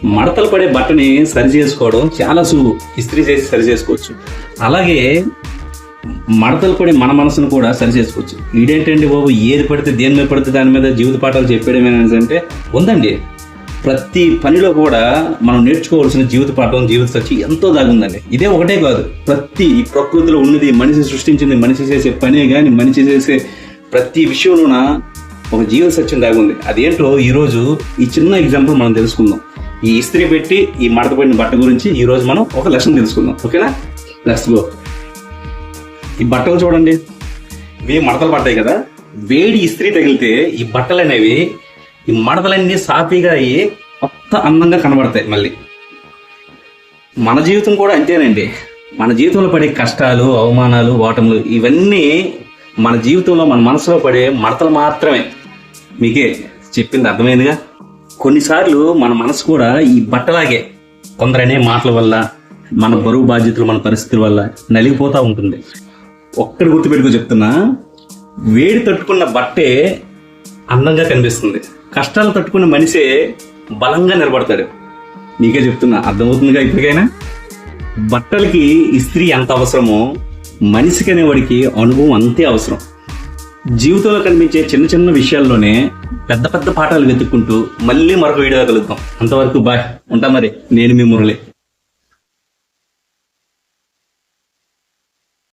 మడతలు పడే బట్టని సరి చేసుకోవడం చాలా సులువు, ఇస్త్రీ చేసి సరి చేసుకోవచ్చు. అలాగే మడతలు పడే మన మనసును కూడా సరి చేసుకోవచ్చు. ఇదేంటండి బాబు, ఏది పడితే దేని మీద పడితే దాని మీద జీవిత పాఠాలు చెప్పేయడమేనంటే ఉందండి. ప్రతి పనిలో కూడా మనం నేర్చుకోవాల్సిన జీవిత పాఠం, జీవిత సత్యం ఎంతో దాగుందండి. ఇదే ఒకటే కాదు, ఈ ప్రకృతిలో ఉన్నది, మనిషి సృష్టించింది, మనిషి చేసే పనే కానీ మనిషి చేసే ప్రతి విషయంలోన ఒక జీవిత సత్యం దాగుంది. అదేంటో ఈరోజు ఈ చిన్న ఎగ్జాంపుల్ మనం తెలుసుకుందాం. ఈ ఇస్త్రీ పెట్టి ఈ మడత పడిన బట్ట గురించి ఈరోజు మనం ఒక లెసన్ తెలుసుకుందాం. ఓకేనా? Let's go. ఈ బట్టలు చూడండి, ఇవి మడతలు పడ్డాయి కదా. వేడి ఇస్త్రీ తగిలితే ఈ బట్టలు అనేవి, ఈ మడతలన్నీ సాఫీగా అయ్యి కొత్త అందంగా కనబడతాయి. మళ్ళీ మన జీవితం కూడా అంతేనండి. మన జీవితంలో పడే కష్టాలు, అవమానాలు, ఓటములు ఇవన్నీ మన జీవితంలో, మన మనసులో పడే మడతలు మాత్రమే. మీకే చెప్పింది అర్థమైందిగా. కొన్నిసార్లు మన మనసు కూడా ఈ బట్టలాగే కొందరనే మాటల వల్ల, మన బరువు బాధ్యతలు, మన పరిస్థితుల వల్ల నలిగిపోతూ ఉంటుంది. ఒక్కటి గుర్తుపెట్టుకో చెప్తున్నా, వేడి తట్టుకున్న బట్టే అందంగా కనిపిస్తుంది, కష్టాలు తట్టుకున్న మనిషే బలంగా నిలబడతాడు. నీకే చెప్తున్నా, అర్థమవుతుందిగా ఇప్పటికైనా? బట్టలకి ఇస్త్రీ ఎంత అవసరమో మనిషికి అనేవాడికి అనుభవం అంతే అవసరం. జీవితంలో కనిపించే చిన్న చిన్న విషయాల్లోనే పెద్ద పెద్ద పాఠాలు వెతుక్కుంటూ మళ్ళీ మరొక వీడియో కలుద్దాం. అంతవరకు బాయ్, ఉంటా మరి. నేను మీ మురళి.